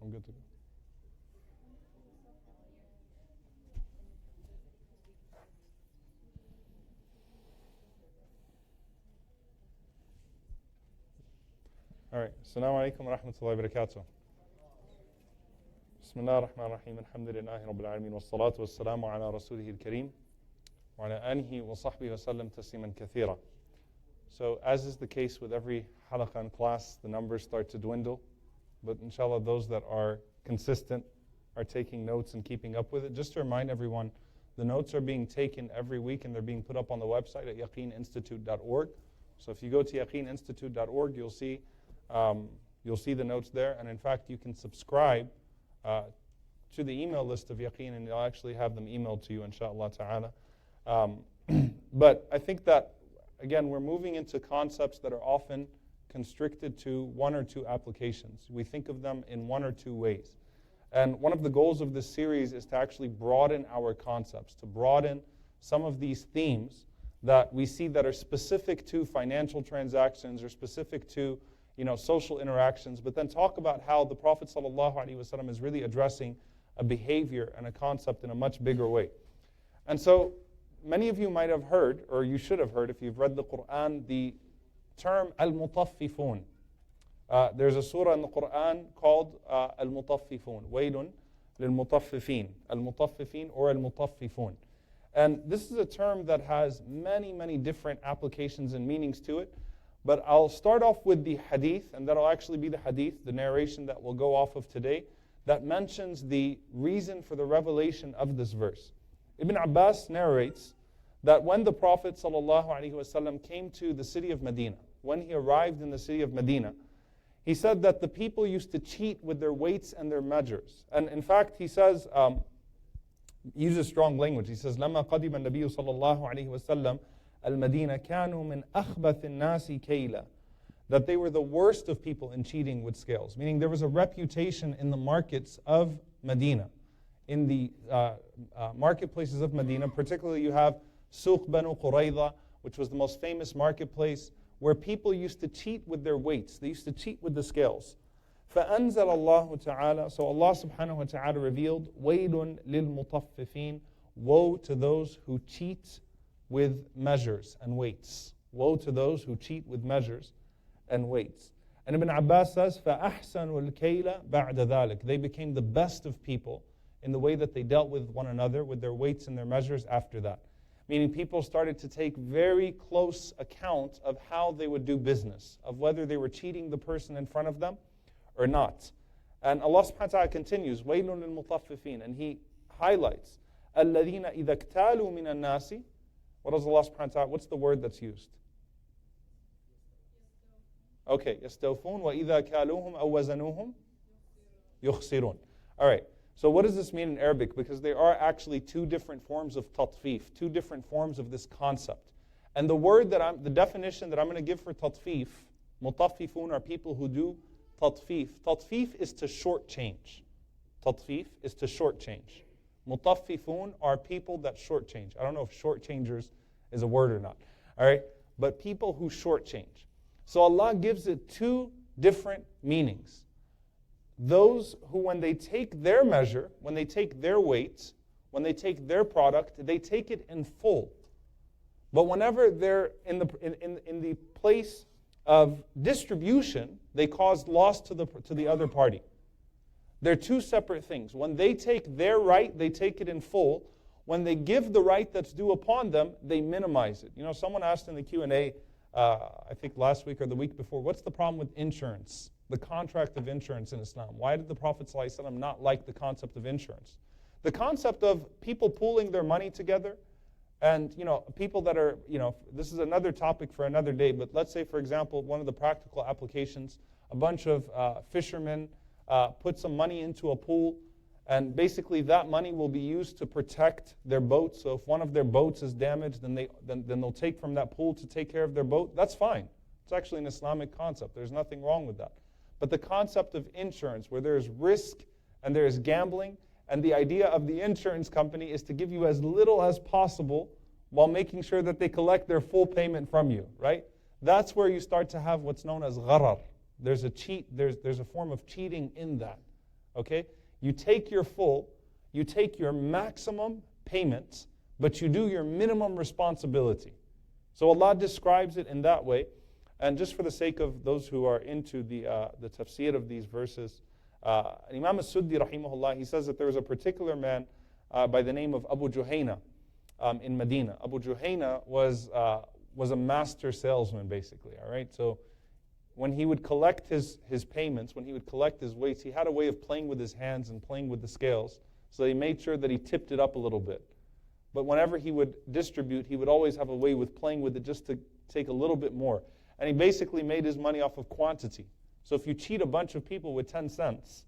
I'm good to go. All right. Assalamu alaikum wa rahmatullahi wa barakatuh. Bismillah ar-Rahman ar-Rahim. Alhamdulillahi Rabbil Alameen. Wa salatu wa salamu ala Rasulihi al-Kareem. Wa ala alihi wa sahbihi wa sallam tasliman kathira. So, as is the case with every halaqah and class, the numbers start to dwindle. But inshallah, those that are consistent are taking notes and keeping up with it. Just to remind everyone, the notes are being taken every week and they're being put up on the website at yaqeeninstitute.org. So if you go to yaqeeninstitute.org, you'll see the notes there. And in fact, you can subscribe to the email list of Yaqeen and you'll actually have them emailed to you, inshallah ta'ala. But I think that, again, we're moving into concepts that are often constricted to one or two applications. We think of them in one or two ways. And one of the goals of this series is to actually broaden our concepts, to broaden some of these themes that we see that are specific to financial transactions or specific to social interactions, but then talk about how the Prophet ﷺ is really addressing a behavior and a concept in a much bigger way. And so many of you might have heard, or you should have heard if you've read the Quran, the term al-mutaffifun. There's a surah in the Quran called al-mutaffifun. Waylun lil-mutaffifin. Al-mutaffifin or al-mutaffifun. And this is a term that has many, many different applications and meanings to it. But I'll start off with the hadith, and that'll actually be the hadith, the narration that we'll go off of today, that mentions the reason for the revelation of this verse. Ibn Abbas narrates that when the Prophet ﷺ came to the city of Medina, when he arrived in the city of Medina, he said that the people used to cheat with their weights and their measures. And in fact, he says, he uses strong language. He says, لَمَّا قَدِمَ النَّبِيُّ صَلَّى اللَّهُ عَلَيْهِ وَسَلَّمَ al-Madina kanu min akhbath an-nasi kayla, that they were the worst of people in cheating with scales. Meaning there was a reputation in the markets of Medina, in the marketplaces of Medina. Particularly, you have Suq Banu Qurayza, which was the most famous marketplace, where people used to cheat with their weights. They used to cheat with the scales. فَأَنزَلَ اللَّهُ تَعَالَى, so Allah subhanahu wa ta'ala revealed, وَيْلٌ لِلْمُطَفِّفِينَ, woe to those who cheat with measures and weights. Woe to those who cheat with measures and weights. And Ibn Abbas says, فَأَحْسَنُوا الْكَيْلَ بَعْدَ ذَلك. They became the best of people in the way that they dealt with one another, with their weights and their measures after that. Meaning people started to take very close account of how they would do business, of whether they were cheating the person in front of them or not. And Allah subhanahu wa ta'ala continues, وَيْلٌ لِلْمُطَفِّفِينَ, and He highlights, الَّذِينَ إِذَا اكْتَالُوا مِنَ النَّاسِ. What does Allah subhanahu wa ta'ala, what's the word that's used? Okay, يَسْتَوْفُونَ وَإِذَا كَالُوهُمْ أَوْ وَزَنُوهُمْ يُخْسِرُونَ. All right, so what does this mean in Arabic? Because there are actually two different forms of tatfeef, two different forms of this concept. And the definition that I'm going to give for tatfeef, mutaffifun are people who do tatfeef. Tatfeef is to shortchange. Tatfeef is to shortchange. Mutaffifun are people that shortchange. I don't know if shortchangers is a word or not. All right? But people who shortchange. So Allah gives it two different meanings. Those who, when they take their measure, when they take their weight, when they take their product, they take it in full. But whenever they're in the place of distribution, they cause loss to the other party. They're two separate things. When they take their right, they take it in full. When they give the right that's due upon them, they minimize it. Someone asked in the Q&A, I think last week or the week before, what's the problem with insurance? The contract of insurance in Islam. Why did the Prophet ﷺ not like the concept of insurance? The concept of people pooling their money together and, people that are, this is another topic for another day, but let's say, for example, one of the practical applications, a bunch of fishermen put some money into a pool, and basically that money will be used to protect their boat. So if one of their boats is damaged, then they'll take from that pool to take care of their boat. That's fine. It's actually an Islamic concept. There's nothing wrong with that. But the concept of insurance, where there's risk and there's gambling, and the idea of the insurance company is to give you as little as possible while making sure that they collect their full payment from you, right? That's where you start to have what's known as gharar. There's a form of cheating in that. Okay? You take your full, you take your maximum payment, but you do your minimum responsibility. So Allah describes it in that way. And just for the sake of those who are into the tafsir of these verses, Imam As-Suddi rahimahullah, he says that there was a particular man by the name of Abu Juhayna in Medina. Abu Juhayna was a master salesman, basically. All right, so when he would collect his payments, when he would collect his weights, he had a way of playing with his hands and playing with the scales. So he made sure that he tipped it up a little bit. But whenever he would distribute, he would always have a way with playing with it just to take a little bit more. And he basically made his money off of quantity. So if you cheat a bunch of people with 10 cents,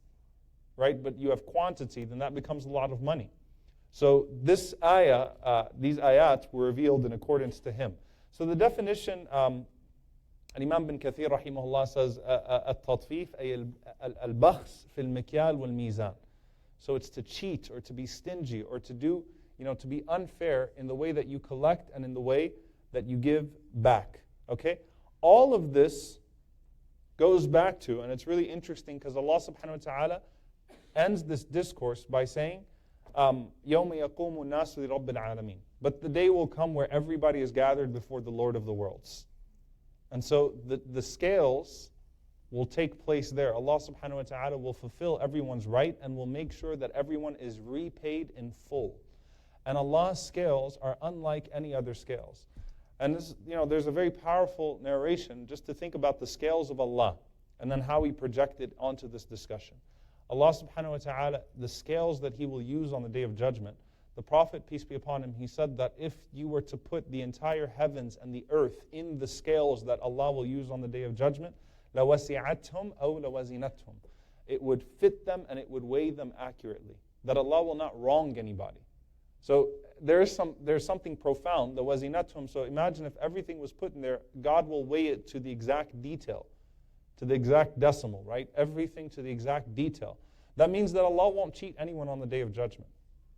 right, but you have quantity, then that becomes a lot of money. So this ayah, these ayat were revealed in accordance to him. So the definition, Imam bin Kathir rahimahullah says, التطفيف أي البخس في المكيال والميزان. So it's to cheat or to be stingy or to do, to be unfair in the way that you collect and in the way that you give back. Okay? All of this goes back to, and it's really interesting because Allah subhanahu wa ta'ala ends this discourse by saying, يَوْمَ يَقُومُ النَّاسُ لِرَبِّ الْعَالَمِينَ. But the day will come where everybody is gathered before the Lord of the worlds. And so the scales will take place there. Allah subhanahu wa ta'ala will fulfill everyone's right and will make sure that everyone is repaid in full. And Allah's scales are unlike any other scales. And this, there's a very powerful narration just to think about the scales of Allah and then how He projected onto this discussion. Allah subhanahu wa ta'ala, the scales that He will use on the Day of Judgment, the Prophet, peace be upon him, he said that if you were to put the entire heavens and the earth in the scales that Allah will use on the Day of Judgment, لَوَسِعَتْهُمْ أَوْ لَوَزِنَتْهُمْ, it would fit them and it would weigh them accurately. That Allah will not wrong anybody. So there's something profound, the wazinatum. So imagine if everything was put in there, God will weigh it to the exact detail, to the exact decimal, right? Everything to the exact detail. That means that Allah won't cheat anyone on the Day of Judgment.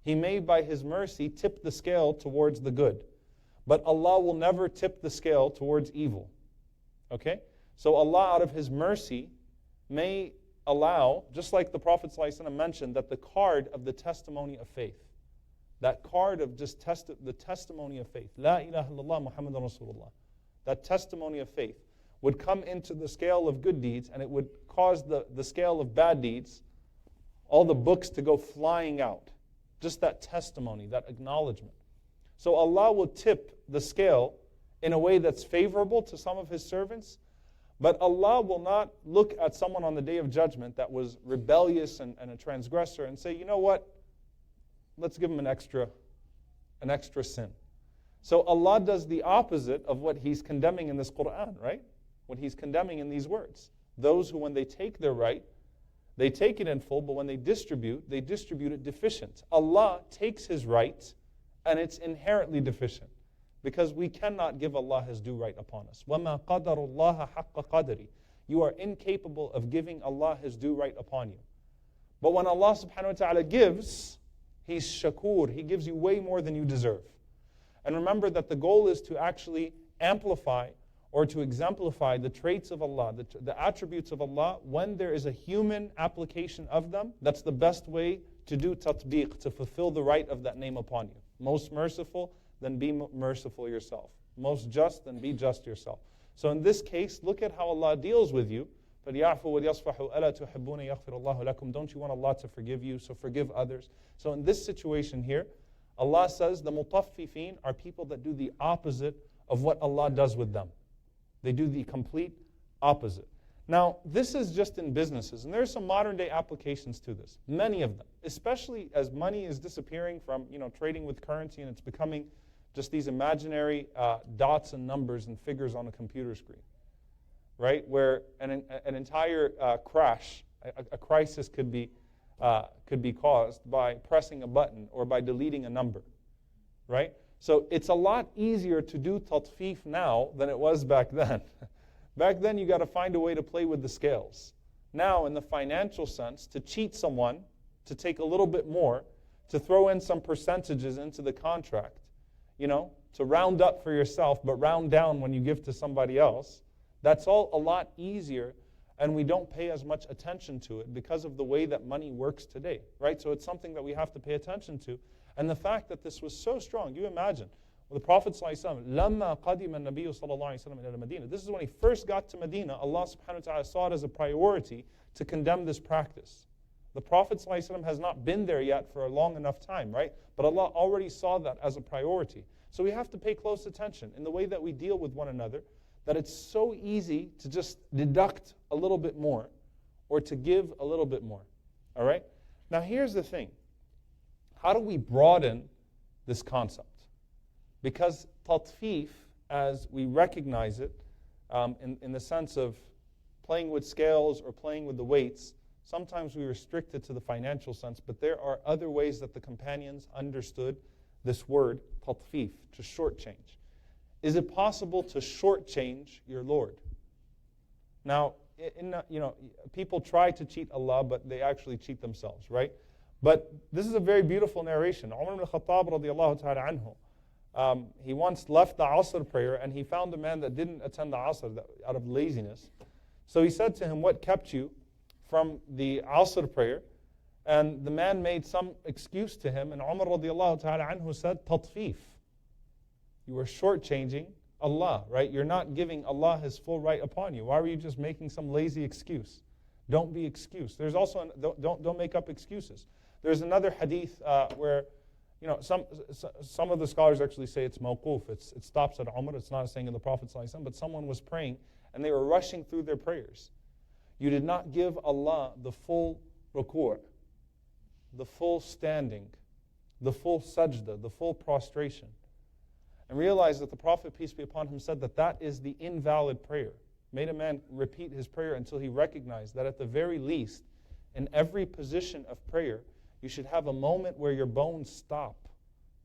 He may, by His mercy, tip the scale towards the good. But Allah will never tip the scale towards evil. Okay? So Allah, out of His mercy, may allow, just like the Prophet ﷺ mentioned, that the card of the testimony of faith, that card of just the testimony of faith, La ilaha illallah Muhammadan Rasulullah, that testimony of faith would come into the scale of good deeds and it would cause the scale of bad deeds, all the books to go flying out. Just that testimony, that acknowledgement. So Allah will tip the scale in a way that's favorable to some of His servants, but Allah will not look at someone on the Day of Judgment that was rebellious and a transgressor and say, you know what? Let's give him an extra sin. So Allah does the opposite of what He's condemning in this Qur'an, right? What He's condemning in these words. Those who, when they take their right, they take it in full, but when they distribute it deficient. Allah takes His right, and it's inherently deficient. Because we cannot give Allah His due right upon us. وَمَا قَدَرُ اللَّهَ حَقَّ قَدْرِ. You are incapable of giving Allah His due right upon you. But when Allah subhanahu wa ta'ala gives, He's shakur. He gives you way more than you deserve. And remember that the goal is to actually amplify or to exemplify the traits of Allah, the attributes of Allah, when there is a human application of them. That's the best way to do tatbiq, to fulfill the right of that name upon you. Most merciful, then be merciful yourself. Most just, then be just yourself. So in this case, look at how Allah deals with you. فَلْيَعْفُوا وَلْيَصْفَحُوا أَلَا تُحِبُّونَ يَغْفِرَ اللَّهُ لَكُمْ. Don't you want Allah to forgive you, so forgive others. So in this situation here, Allah says the mutaffifin are people that do the opposite of what Allah does with them. They do the complete opposite. Now, this is just in businesses, and there are some modern day applications to this. Many of them, especially as money is disappearing from trading with currency and it's becoming just these imaginary dots and numbers and figures on a computer screen. Right, where an entire crash, a crisis could be caused by pressing a button or by deleting a number, right? So it's a lot easier to do tatfeef now than it was back then. Back then you got to find a way to play with the scales. Now in the financial sense, to cheat someone, to take a little bit more, to throw in some percentages into the contract, to round up for yourself but round down when you give to somebody else, that's all a lot easier and we don't pay as much attention to it because of the way that money works today, right? So it's something that we have to pay attention to. And the fact that this was so strong, you imagine, the Prophet ﷺ, لَمَّا قَدِمَ النَّبِيُّ صَلَى اللَّهُ عَلَيْهِ وسلم إِلَى الْمَدِينَةِ. This is when he first got to Medina. Allah subhanahu wa ta'ala saw it as a priority to condemn this practice. The Prophet ﷺ has not been there yet for a long enough time, right? But Allah already saw that as a priority. So we have to pay close attention in the way that we deal with one another, that it's so easy to just deduct a little bit more or to give a little bit more, all right? Now here's the thing. How do we broaden this concept? Because tatfeef, as we recognize it, in the sense of playing with scales or playing with the weights, sometimes we restrict it to the financial sense, but there are other ways that the companions understood this word, tatfeef, to shortchange. Is it possible to shortchange your Lord? Now, people try to cheat Allah, but they actually cheat themselves, right? But this is a very beautiful narration. Umar ibn Khattab radiallahu ta'ala anhu, he once left the Asr prayer and he found a man that didn't attend the Asr out of laziness. So he said to him, what kept you from the Asr prayer? And the man made some excuse to him, and Umar radiallahu ta'ala anhu said, tatfeef. You are shortchanging Allah, right? You're not giving Allah His full right upon you. Why were you just making some lazy excuse? Don't be excused. There's also, don't make up excuses. There's another hadith where, some of the scholars actually say it's mawquf. It stops at Umar. It's not a saying of the Prophet ﷺ, but someone was praying and they were rushing through their prayers. You did not give Allah the full ruku', the full standing, the full sajda, the full prostration. And realize that the Prophet, peace be upon him, said that that is the invalid prayer. Made a man repeat his prayer until he recognized that at the very least, in every position of prayer, you should have a moment where your bones stop,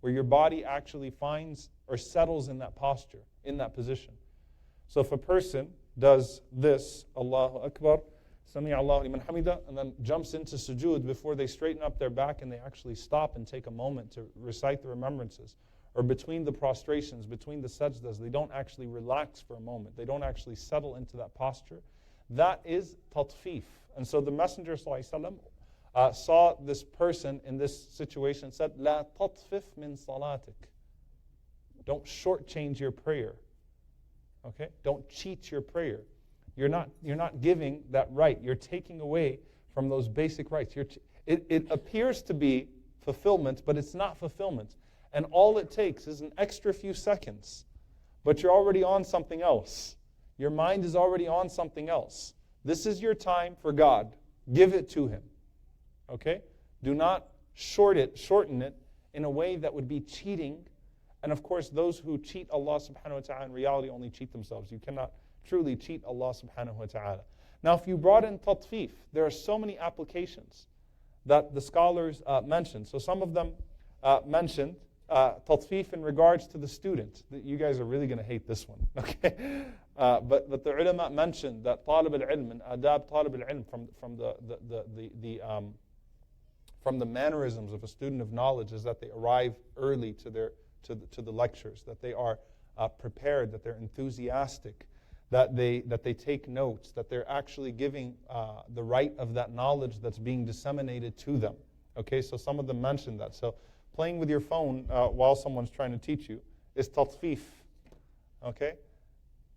where your body actually finds or settles in that posture, in that position. So if a person does this, Allahu Akbar, Sami Allahu liman hamida, and then jumps into sujood before they straighten up their back and they actually stop and take a moment to recite the remembrances, or between the prostrations, between the sajdas, they don't actually relax for a moment. They don't actually settle into that posture. That is tatfeef. And so the Messenger ﷺ saw this person in this situation and said, La tatfif min salatik. Don't shortchange your prayer. Okay? Don't cheat your prayer. You're not giving that right. You're taking away from those basic rights. It appears to be fulfillment, but it's not fulfillment. And all it takes is an extra few seconds. But you're already on something else. Your mind is already on something else. This is your time for God. Give it to Him. Okay? Do not shorten it in a way that would be cheating. And of course, those who cheat Allah subhanahu wa ta'ala in reality only cheat themselves. You cannot truly cheat Allah subhanahu wa ta'ala. Now, if you brought in tatfeef, there are so many applications that the scholars mentioned. So some of them mentioned tatfeef in regards to the student. You guys are really going to hate this one, okay? But the ulama mentioned that talib al-ilm and adab talib al-ilm from the mannerisms of a student of knowledge is that they arrive early to the lectures, that they are prepared, that they're enthusiastic, that they take notes, that they're actually giving the right of that knowledge that's being disseminated to them. Okay, so some of them mentioned that. So playing with your phone while someone's trying to teach you is tatfeef. Okay?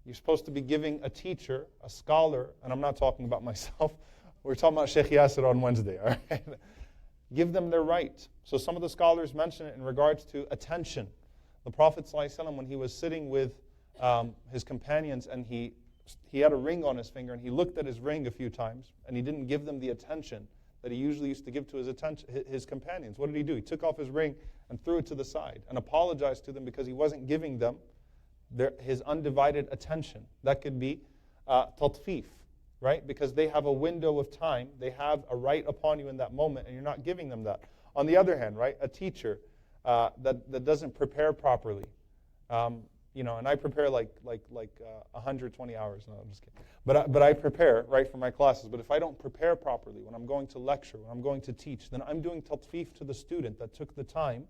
You're supposed to be giving a teacher, a scholar, and I'm not talking about myself. We're talking about Sheikh Yasser on Wednesday, all right? Give them their right. So some of the scholars mention it in regards to attention. The Prophet ﷺ, when he was sitting with his companions and he had a ring on his finger and he looked at his ring a few times and he didn't give them the attention that he usually used to give to his companions. What did he do? He took off his ring and threw it to the side and apologized to them because he wasn't giving them his undivided attention. That could be tatfeef, right? Because they have a window of time. They have a right upon you in that moment and you're not giving them that. On the other hand, right, a teacher that doesn't prepare properly, and I prepare like 120 hours. No, I'm just kidding. But I prepare, right, for my classes. But if I don't prepare properly, when I'm going to lecture, when I'm going to teach, then I'm doing tatfeef to the student that took the time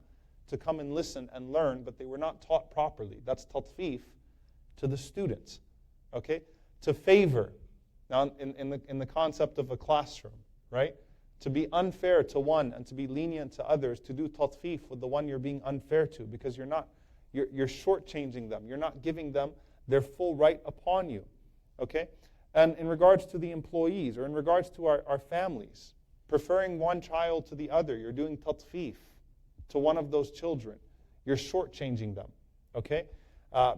to come and listen and learn, but they were not taught properly. That's tatfeef to the students, okay? To favor Now, in the concept of a classroom, right? To be unfair to one and to be lenient to others, to do tatfeef with the one you're being unfair to, because you're shortchanging them. You're not giving them their full right upon you, okay? And in regards to the employees, or in regards to our families, preferring one child to the other, you're doing tatfeef to one of those children. You're shortchanging them, okay?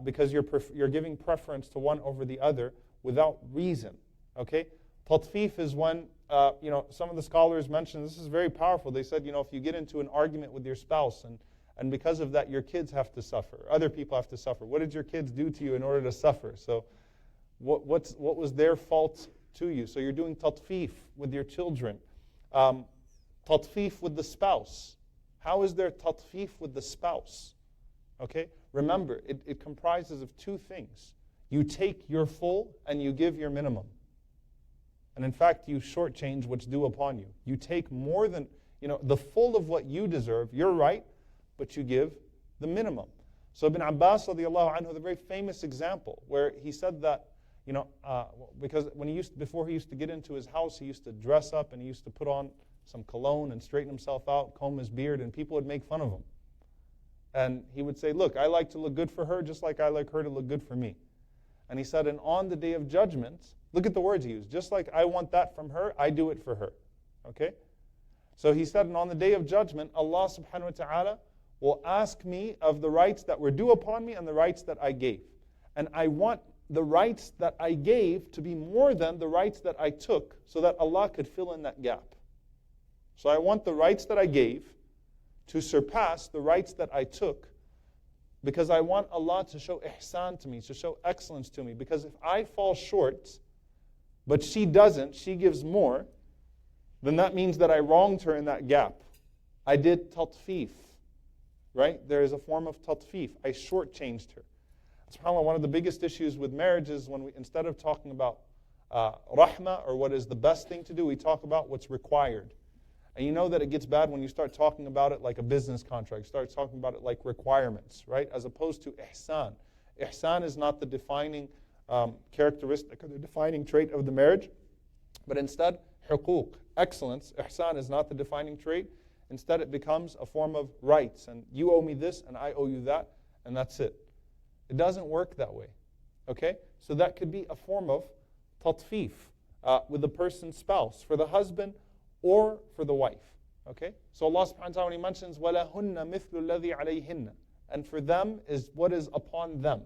Because you're giving preference to one over the other without reason, okay? Tatfeef is when, some of the scholars mentioned, this is very powerful. They said, if you get into an argument with your spouse and because of that your kids have to suffer, other people have to suffer. What did your kids do to you in order to suffer? So what was their fault to you? So you're doing tatfeef with your children. Tatfeef with the spouse. How is there tatfeef with the spouse? Okay? Remember, it comprises of two things. You take your full and you give your minimum. And in fact, you shortchange what's due upon you. You take more than, the full of what you deserve, you're right, but you give the minimum. So Ibn Abbas radiallahu anhu, the very famous example, where he said that, because before he used to get into his house, he used to dress up and he used to put on some cologne and straighten himself out, comb his beard, and people would make fun of him. And he would say, look, I like to look good for her just like I like her to look good for me. And he said, and on the day of judgment, look at the words he used, just like I want that from her, I do it for her. Okay? So he said, and on the day of judgment, Allah subhanahu wa ta'ala will ask me of the rights that were due upon me and the rights that I gave. And I want the rights that I gave to be more than the rights that I took, so that Allah could fill in that gap. So I want the rights that I gave to surpass the rights that I took, because I want Allah to show ihsan to me, to show excellence to me. Because if I fall short, but she doesn't, she gives more, then that means that I wronged her in that gap. I did tatfeef, right? There is a form of tatfeef. I shortchanged her. SubhanAllah, one of the biggest issues with marriage is when instead of talking about rahmah, or what is the best thing to do, we talk about what's required. And you know that it gets bad when you start talking about it like a business contract. You start talking about it like requirements, right? As opposed to ihsan. Ihsan is not the defining characteristic or the defining trait of the marriage, but instead, huquq, excellence. Ihsan is not the defining trait. Instead, it becomes a form of rights. And you owe me this, and I owe you that, and that's it. It doesn't work that way, okay? So that could be a form of tatfeef with the person's spouse, for the husband or for the wife, okay? So Allah subhanahu wa ta'ala, when He mentions, وَلَهُنَّ مِثْلُ الَّذِي عَلَيْهِنَّ, and for them is what is upon them.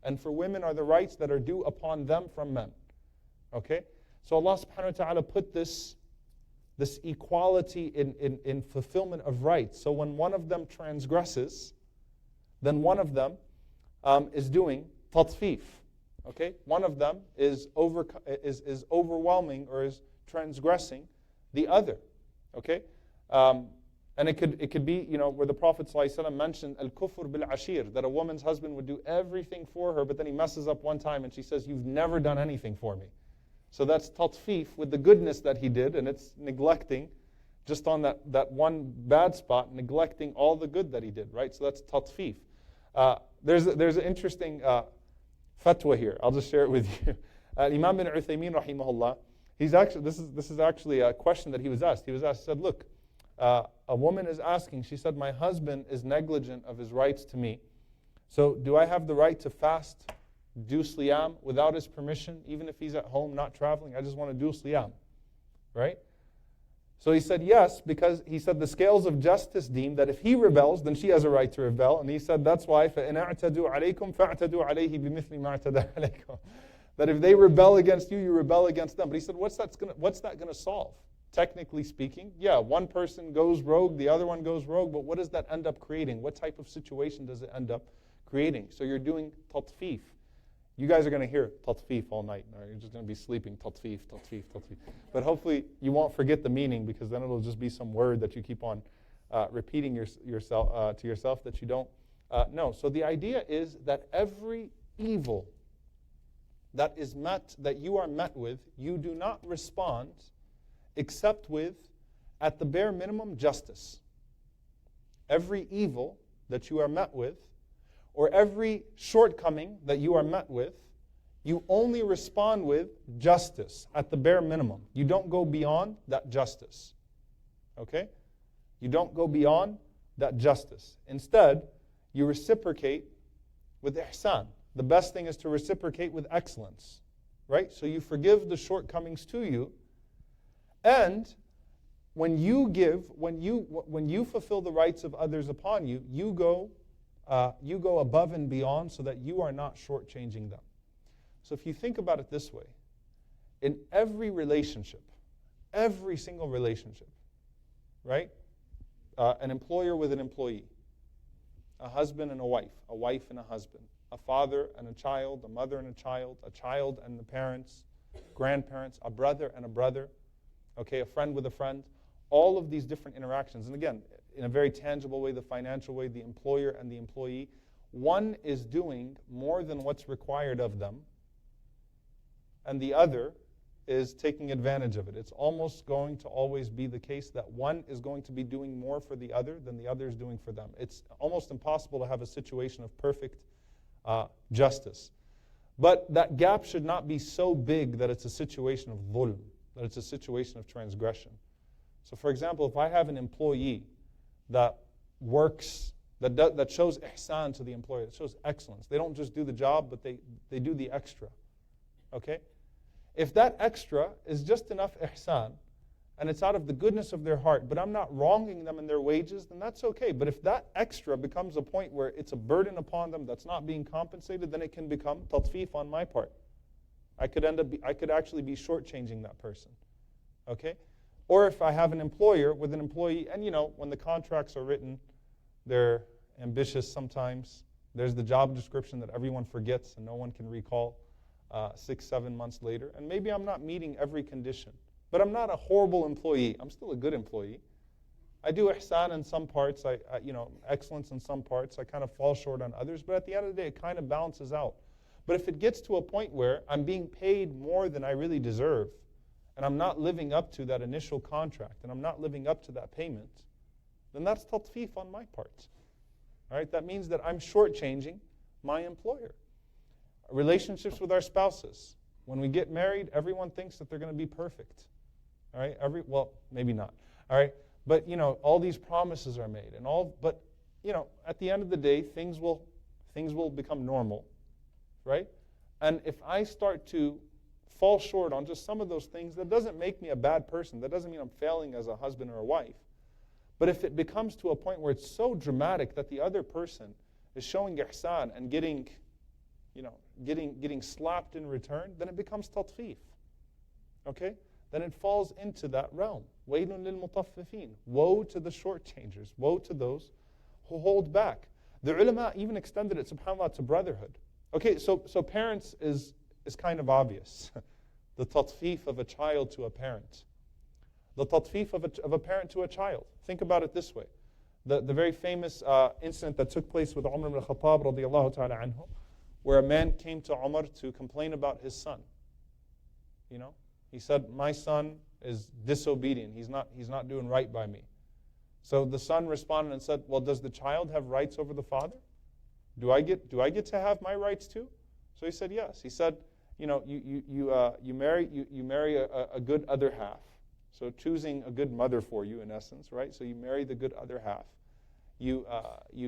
And for women are the rights that are due upon them from men, okay? So Allah subhanahu wa ta'ala put this equality in fulfillment of rights. So when one of them transgresses, then one of them is doing tatfeef, okay? One of them is overwhelming or is transgressing the other, okay? And it could be, where the Prophet ﷺ mentioned al-kufr bil-ashir, that a woman's husband would do everything for her, but then he messes up one time and she says, you've never done anything for me. So that's tatfeef with the goodness that he did, and it's neglecting, just on that one bad spot, neglecting all the good that he did, right? So that's tatfeef. There's an interesting fatwa here. I'll just share it with you. Imam bin Uthaymeen rahimahullah, this is actually a question that he was asked. He said, look, a woman is asking, she said, my husband is negligent of his rights to me. So do I have the right to fast, do siyam without his permission, even if he's at home, not traveling? I just want to do siyam, right? So he said yes, because he said the scales of justice deem that if he rebels, then she has a right to rebel. And he said that's why, فَإِنْ أَعْتَدُوا عَلَيْكُمْ فَأَعْتَدُوا عَلَيْهِ بِمِثْلِ مَا اعْتَدَى عَلَيْكُمْ. That if they rebel against you, you rebel against them. But he said, what's that going to solve? Technically speaking, yeah, one person goes rogue, the other one goes rogue, but what does that end up creating? What type of situation does it end up creating? So you're doing tatfeef. You guys are going to hear tatfeef all night. Or you're just going to be sleeping, tatfeef, tatfeef, tatfeef. But hopefully you won't forget the meaning, because then it'll just be some word that you keep on repeating yourself to yourself that you don't know. So the idea is that every evil that you are met with, you do not respond except with, at the bare minimum, justice. Every evil that you are met with, or every shortcoming that you are met with, You only respond with justice at the bare minimum. You don't go beyond that justice. Okay? You don't go beyond that justice. Instead, you reciprocate with ihsan. The best thing is to reciprocate with excellence. Right? So you forgive the shortcomings to you, and when you give, when you fulfill the rights of others upon you, you go above and beyond so that you are not shortchanging them. So if you think about it this way, in every relationship, every single relationship, right? An employer with an employee, a husband and a wife and a husband, a father and a child, a mother and a child and the parents, grandparents, a brother and a brother, okay, a friend with a friend, all of these different interactions. And again, in a very tangible way, the financial way, the employer and the employee, one is doing more than what's required of them, and the other is taking advantage of it. It's almost going to always be the case that one is going to be doing more for the other than the other is doing for them. It's almost impossible to have a situation of perfect justice. But that gap should not be so big that it's a situation of dhulm, that it's a situation of transgression. So for example, if I have an employee that works, that shows ihsan to the employer, that shows excellence. They don't just do the job, but they do the extra. Okay? If that extra is just enough ihsan, and it's out of the goodness of their heart, but I'm not wronging them in their wages, then that's okay. But if that extra becomes a point where it's a burden upon them that's not being compensated, then it can become tatfeef on my part. I could actually be shortchanging that person. Okay? Or if I have an employer with an employee, and when the contracts are written, they're ambitious sometimes. There's the job description that everyone forgets and no one can recall 6-7 months later. And maybe I'm not meeting every condition. But I'm not a horrible employee. I'm still a good employee. I do ihsan in some parts, excellence in some parts. I kind of fall short on others. But at the end of the day, it kind of balances out. But if it gets to a point where I'm being paid more than I really deserve, and I'm not living up to that initial contract, and I'm not living up to that payment, then that's tatfeef on my part. All right? That means that I'm shortchanging my employer. Relationships with our spouses. When we get married, everyone thinks that they're going to be perfect. All right? Well, maybe not. All right? But, all these promises are made. But, at the end of the day, things will become normal. Right? And if I start to fall short on just some of those things, that doesn't make me a bad person. That doesn't mean I'm failing as a husband or a wife. But if it becomes to a point where it's so dramatic that the other person is showing ihsan and getting slapped in return, then it becomes tatfeef. Okay? Then it falls into that realm. وَيْلٌ لِلْمُطَفِّفِينَ. Woe to the shortchangers. Woe to those who hold back. The ulama even extended it, subhanAllah, to brotherhood. Okay, so parents is kind of obvious. The tatfeef of a child to a parent. The tatfeef of a parent to a child. Think about it this way. The very famous incident that took place with Umar ibn Khattab radiyallahu ta'ala anhu, where a man came to Umar to complain about his son. He said, my son is disobedient. He's not doing right by me. So the son responded and said, well, does the child have rights over the father? Do I get to have my rights too? So he said, yes. He said, you marry a good other half. So choosing a good mother for you, in essence, right? So you marry the good other half. You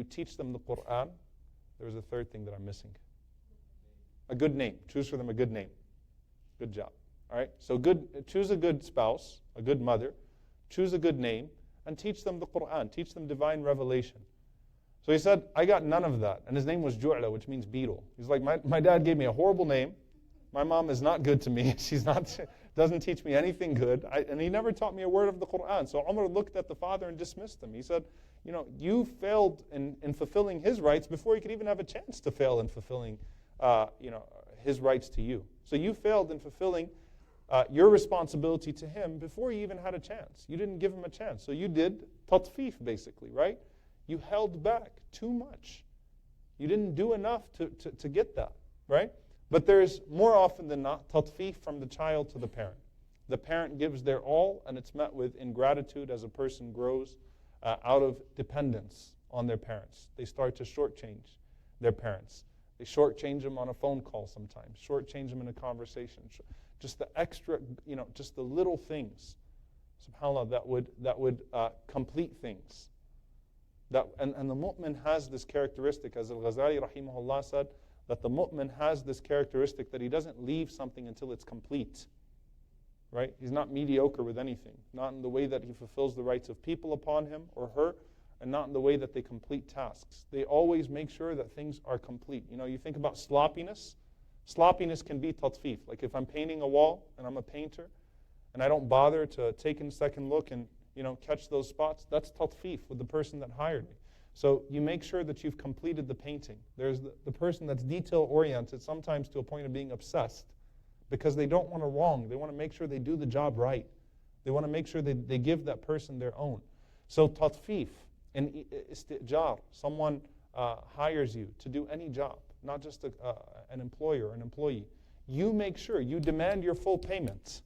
teach them the Quran. There was a third thing that I'm missing. A good name. Choose for them a good name. Good job. All right? So choose a good spouse, a good mother. Choose a good name, and teach them the Quran. Teach them divine revelation. So he said, I got none of that. And his name was Ju'la, which means beetle. He's like, my dad gave me a horrible name. My mom is not good to me. Doesn't teach me anything good. And he never taught me a word of the Quran. So Umar looked at the father and dismissed him. He said, you failed in fulfilling his rights before he could even have a chance to fail in fulfilling his rights to you. So you failed in fulfilling your responsibility to him before he even had a chance. You didn't give him a chance. So you did tatfeef, basically, right? You held back too much. You didn't do enough to get that, right? But there's more often than not tatfeef from the child to the parent. The parent gives their all, and it's met with ingratitude as a person grows out of dependence on their parents. They start to shortchange their parents. They shortchange them on a phone call sometimes, shortchange them in a conversation. Just the extra, just the little things, subhanAllah, that would complete things. And the mu'min has this characteristic, as Al-Ghazali rahimahullah said, that the mu'min has this characteristic that he doesn't leave something until it's complete. Right? He's not mediocre with anything, not in the way that he fulfills the rights of people upon him or her, and not in the way that they complete tasks. They always make sure that things are complete. You think about sloppiness. Sloppiness can be tatfeef. Like if I'm painting a wall and I'm a painter and I don't bother to take a second look and catch those spots, that's tatfeef with the person that hired me. So you make sure that you've completed the painting. There's the person that's detail-oriented, sometimes to a point of being obsessed, because they don't want to wrong. They want to make sure they do the job right. They want to make sure they give that person their own. So tatfeef and istijar, someone hires you to do any job, not just an employer or an employee. You make sure, you demand your full payment.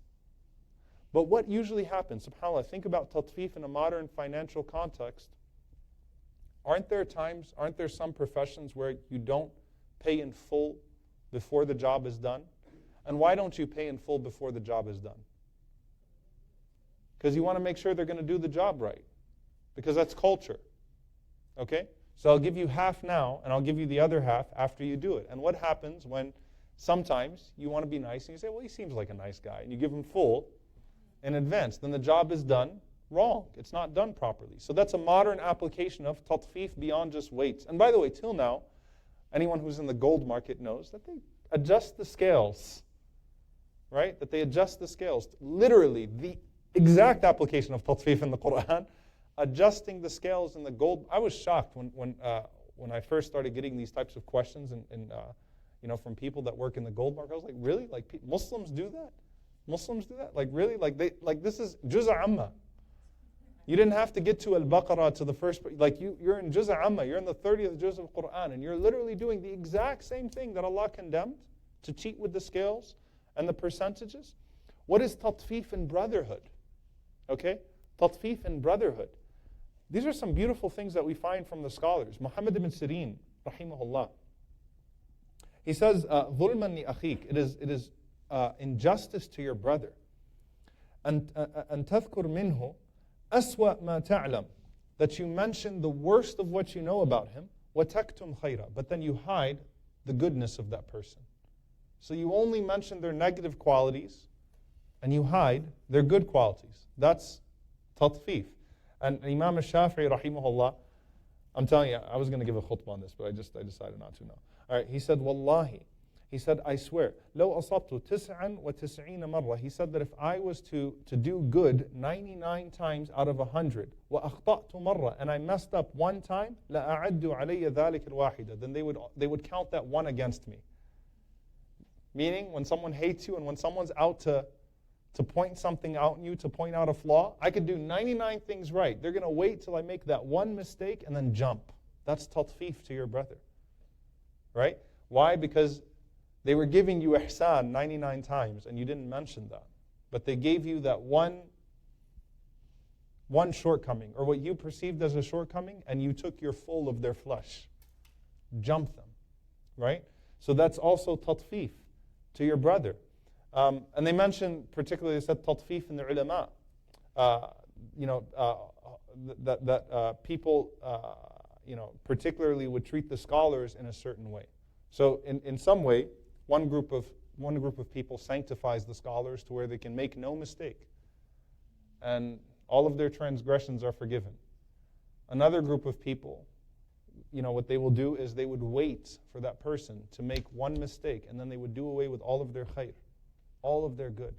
But what usually happens, subhanAllah, think about tatfeef in a modern financial context. Aren't there some professions where you don't pay in full before the job is done? And why don't you pay in full before the job is done? Because you want to make sure they're going to do the job right. Because that's culture. Okay? So I'll give you half now, and I'll give you the other half after you do it. And what happens when sometimes you want to be nice, and you say, well, he seems like a nice guy, and you give him full in advance. Then the job is done wrong. It's not done properly. So that's a modern application of tatfeef beyond just weights. And by the way, till now, anyone who's in the gold market knows that they adjust the scales. Right? That they adjust the scales. Literally, the exact application of tatfeef in the Quran, adjusting the scales in the gold. I was shocked when I first started getting these types of questions and from people that work in the gold market. I was like, really? Like Muslims do that? Muslims do that? Like really? Like this is Juz'a Amma. You didn't have to get to Al-Baqarah to the first, like you're in Juz'a Amma, you're in the 30th Juz of Quran, and you're literally doing the exact same thing that Allah condemned, to cheat with the scales and the percentages. What is tatfeef in brotherhood? Okay? Tatfeef in brotherhood. These are some beautiful things that we find from the scholars. Muhammad ibn Sirin, rahimahullah. He says, ظُلْمًا لِأَخِيكَ. It is injustice to your brother. أن تذكر منه أسوأ ما تعلم. That you mention the worst of what you know about him. وَتَكْتُمْ خَيْرًا. But then you hide the goodness of that person. So you only mention their negative qualities and you hide their good qualities. That's tatfeef. And Imam al-Shafi'i rahimahullah, I'm telling you, I was going to give a khutbah on this, but I decided not to now. All right, he said, Wallahi, he said, I swear, لو أصبت 99 مرة. He said that if I was to do good 99 times out of 100, وأخطأت مرة, and I messed up one time, لأعد علي ذلك الواحدة. Then they would count that one against me. Meaning, when someone hates you and when someone's out to point something out in you, to point out a flaw, I could do 99 things right. They're going to wait till I make that one mistake and then jump. That's tatfeef to your brother. Right? Why? Because they were giving you ihsan 99 times and you didn't mention that. But they gave you that one shortcoming, or what you perceived as a shortcoming, and you took your full of their flesh. Jump them. Right? So that's also tatfeef to your brother. And they mentioned, particularly they said tatfeef in the ulama. That people, particularly would treat the scholars in a certain way. So in some way, one group of people sanctifies the scholars to where they can make no mistake. And all of their transgressions are forgiven. Another group of people, what they will do is they would wait for that person to make one mistake, and then they would do away with all of their khair, all of their good.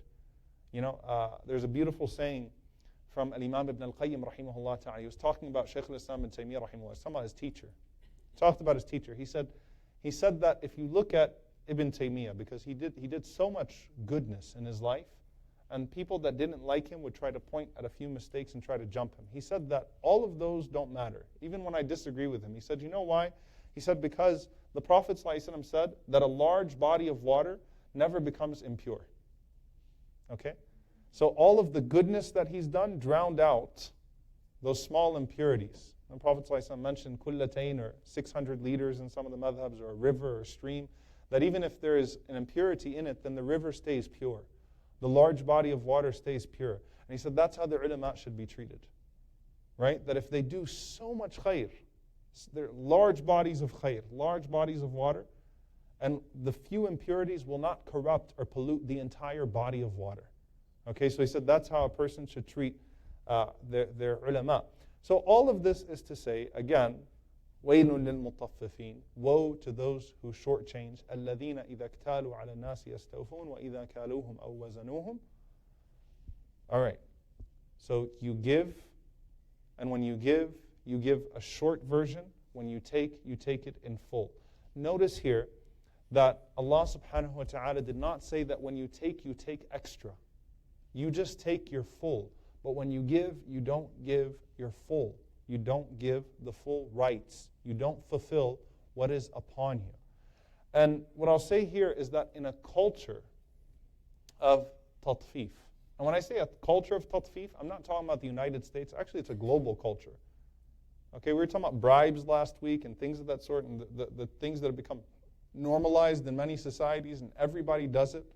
There's a beautiful saying from Al-Imam Ibn Al-Qayyim rahimahullah ta'ala. He was talking about Shaykh al-Islam ibn Taymiyyah rahimahullah. He's talking about his teacher. He talked about his teacher. He said that if you look at Ibn Taymiyyah, because he did so much goodness in his life, and people that didn't like him would try to point at a few mistakes and try to jump him. He said that all of those don't matter, even when I disagree with him. He said, you know why? He said, because the Prophet ﷺ said that a large body of water never becomes impure. Okay? So all of the goodness that he's done drowned out those small impurities. The Prophet ﷺ mentioned kullatayn, or 600 liters in some of the madhabs, or a river or a stream, that even if there is an impurity in it, then the river stays pure. The large body of water stays pure. And he said that's how the ulama should be treated. Right? That if they do so much khair, they're large bodies of khair, large bodies of water, and the few impurities will not corrupt or pollute the entire body of water. Okay, so he said that's how a person should treat their ulama. So all of this is to say, again, وَيْلٌ لِلْمُطَفِّفِينَ, woe to those who shortchange. الَّذِينَ إِذَا اكْتَالُوا عَلَى النَّاسِ يَسْتَوْفُونَ وَإِذَا كَالُوهُمْ أَوْ وَزَنُوهُمْ. All right, so you give, and when you give a short version. When you take it in full. Notice here that Allah subhanahu wa ta'ala did not say that when you take extra. You just take your full. But when you give, you don't give your full. You don't give the full rights. You don't fulfill what is upon you. And what I'll say here is that in a culture of tatfeef, and when I say a culture of tatfeef, I'm not talking about the United States. Actually, it's a global culture. Okay, we were talking about bribes last week and things of that sort, and the things that have become normalized in many societies, and everybody does it,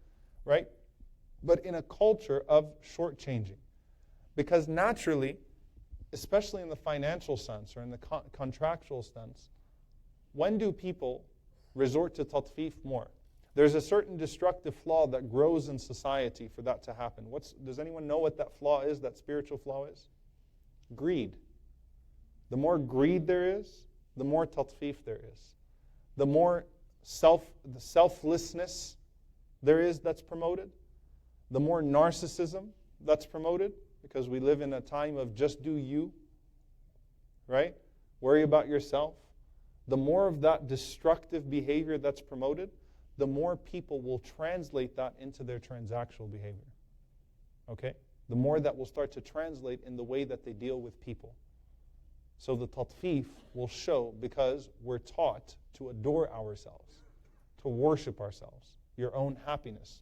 right? But in a culture of shortchanging. Because naturally, especially in the financial sense or in the contractual sense, when do people resort to tatfeef more? There's a certain destructive flaw that grows in society for that to happen. Does anyone know what that flaw is, that spiritual flaw is? Greed. The more greed there is, the more tatfeef there is. The more selflessness there is that's promoted, the more narcissism that's promoted, because we live in a time of just do you, right? Worry about yourself. The more of that destructive behavior that's promoted, the more people will translate that into their transactional behavior. Okay? The more that will start to translate in the way that they deal with people. So the tatfeef will show because we're taught to adore ourselves, to worship ourselves, your own happiness,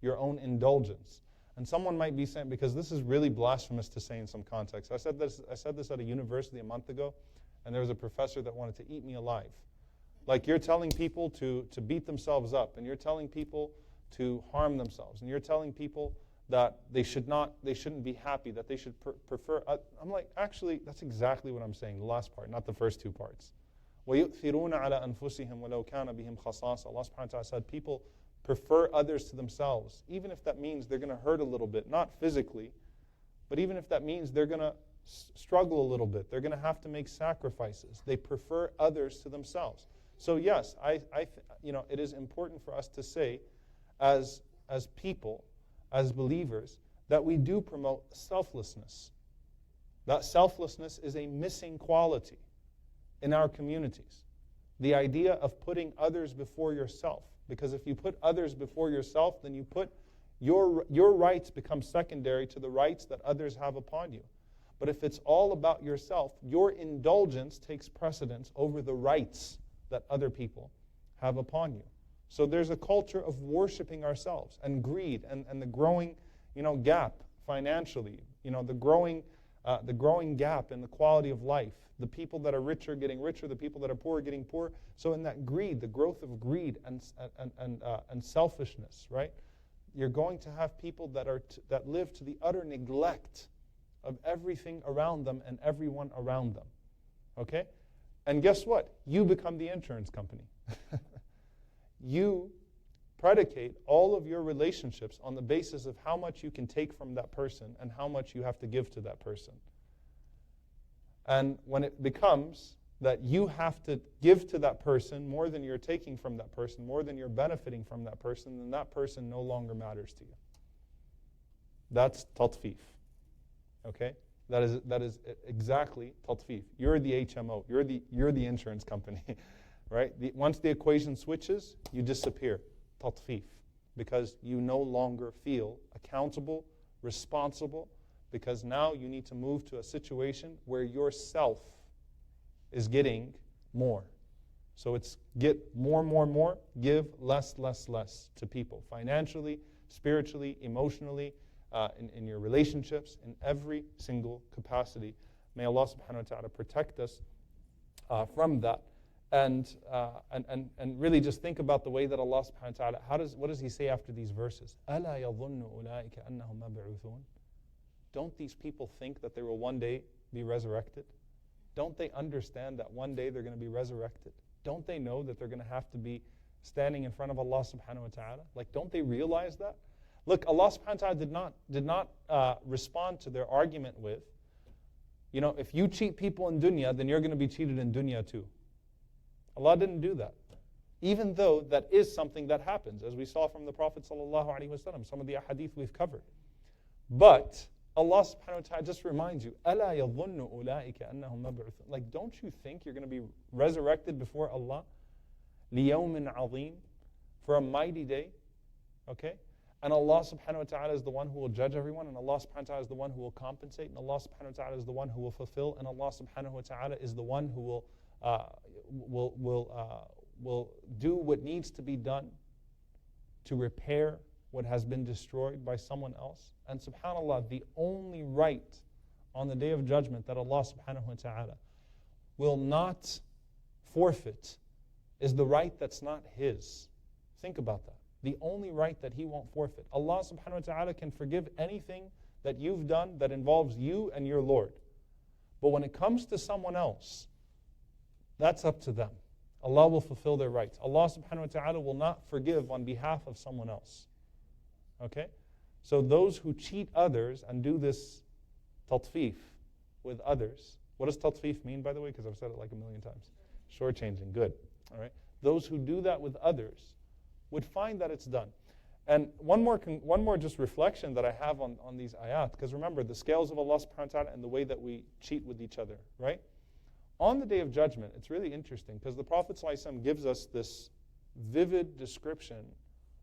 your own indulgence. And someone might be saying, because this is really blasphemous to say in some context. I said this at a university a month ago, and there was a professor that wanted to eat me alive. Like, you're telling people to beat themselves up, and you're telling people to harm themselves, and you're telling people that they shouldn't be happy, that they should prefer. I'm like, actually, that's exactly what I'm saying, the last part, not the first two parts. وَيُؤْثِرُونَ عَلَى أَنفُسِهِمْ وَلَوْ كَانَ بِهِمْ خَصَاصَةٌ. Allah subhanahu wa ta'ala said people prefer others to themselves, even if that means they're going to hurt a little bit, not physically, but even if that means they're going to struggle a little bit, they're going to have to make sacrifices. They prefer others to themselves. So yes, it is important for us to say, as people, as believers, that we do promote selflessness. That selflessness is a missing quality in our communities. The idea of putting others before yourself. Because if you put others before yourself, then you put your rights become secondary to the rights that others have upon you. But if it's all about yourself, your indulgence takes precedence over the rights that other people have upon you. So there's a culture of worshiping ourselves and greed and the growing, gap financially. The growing gap in the quality of life. The people that are richer getting richer, the people that are poor getting poorer. So in that greed, the growth of greed and selfishness, right? You're going to have people that live to the utter neglect of everything around them and everyone around them. Okay? And guess what? You become the insurance company. You predicate all of your relationships on the basis of how much you can take from that person and how much you have to give to that person. And when it becomes that you have to give to that person more than you're taking from that person, more than you're benefiting from that person, then that person no longer matters to you. That's tatfeef. Okay? That is exactly tatfeef. You're the HMO. You're the insurance company. Right? Once the equation switches, you disappear. Tatfeef. Because you no longer feel accountable, responsible, because now you need to move to a situation where yourself is getting more. So it's get more, give less to people. Financially, spiritually, emotionally, in your relationships, in every single capacity. May Allah subhanahu wa ta'ala protect us from that. And really just think about the way that Allah subhanahu wa ta'ala, what does He say after these verses? أَلَا يَظُنُّ أُولَٰئِكَ أَنَّهُمْ مَبْعُوثُونَ. Don't these people think that they will one day be resurrected? Don't they understand that one day they're going to be resurrected? Don't they know that they're going to have to be standing in front of Allah subhanahu wa ta'ala? Like, don't they realize that? Look, Allah subhanahu wa ta'ala did not respond to their argument with, if you cheat people in dunya, then you're going to be cheated in dunya too. Allah didn't do that. Even though that is something that happens, as we saw from the Prophet ﷺ, some of the hadith we've covered. But Allah subhanahu wa ta'ala just reminds you, أَلَا يَظُنُّ أُولَٰئِكَ أَنَّهُمْ مَبْعُوثُونَ. Like, don't you think you're going to be resurrected before Allah? لِيَوْمٍ عَظِيمٍ. For a mighty day. Okay? And Allah subhanahu wa ta'ala is the one who will judge everyone, and Allah subhanahu wa ta'ala is the one who will compensate, and Allah subhanahu wa ta'ala is the one who will fulfill, and Allah subhanahu wa ta'ala is the one who will do what needs to be done to repair what has been destroyed by someone else. And subhanAllah, the only right on the Day of Judgment that Allah subhanahu wa ta'ala will not forfeit is the right that's not His. Think about that. The only right that He won't forfeit. Allah subhanahu wa ta'ala can forgive anything that you've done that involves you and your Lord. But when it comes to someone else, that's up to them. Allah will fulfill their rights. Allah subhanahu wa ta'ala will not forgive on behalf of someone else. Okay? So those who cheat others and do this tatfeef with others. What does tatfeef mean, by the way? Because I've said it like a million times. Shortchanging, good. All right? Those who do that with others would find that it's done. And one more just reflection that I have on these ayat, because remember, the scales of Allah subhanahu wa ta'ala and the way that we cheat with each other, right? On the Day of Judgment, it's really interesting, because the Prophet ﷺ gives us this vivid description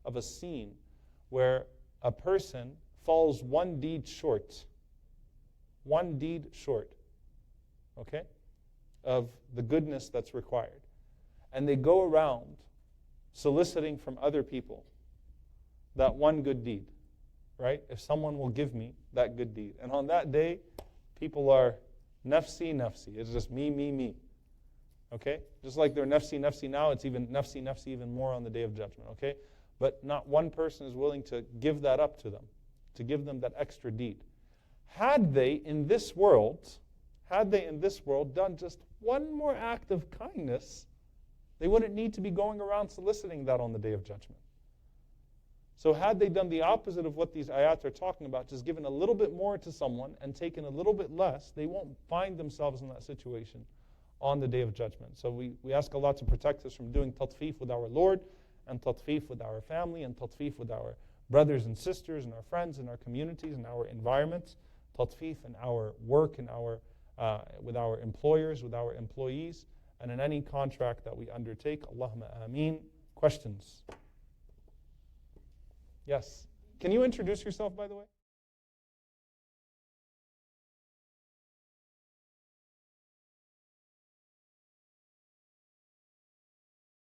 of a scene where a person falls one deed short, okay, of the goodness that's required. And they go around soliciting from other people that one good deed, right? If someone will give me that good deed. And on that day, people are nafsi, nafsi. It's just me. Okay? Just like they're nafsi, nafsi now, it's even nafsi, nafsi even more on the Day of Judgment. Okay? But not one person is willing to give that up to them, to give them that extra deed. Had they in this world done just one more act of kindness, they wouldn't need to be going around soliciting that on the Day of Judgment. So had they done the opposite of what these ayat are talking about, just given a little bit more to someone and taken a little bit less, they won't find themselves in that situation on the Day of Judgment. So we ask Allah to protect us from doing tatfeef with our Lord, and tatfeef with our family, and tatfeef with our brothers and sisters, and our friends, and our communities, and our environments, tatfeef in our work, and with our employers, with our employees, and in any contract that we undertake. Allahumma ameen. Questions? Yes. Can you introduce yourself, by the way?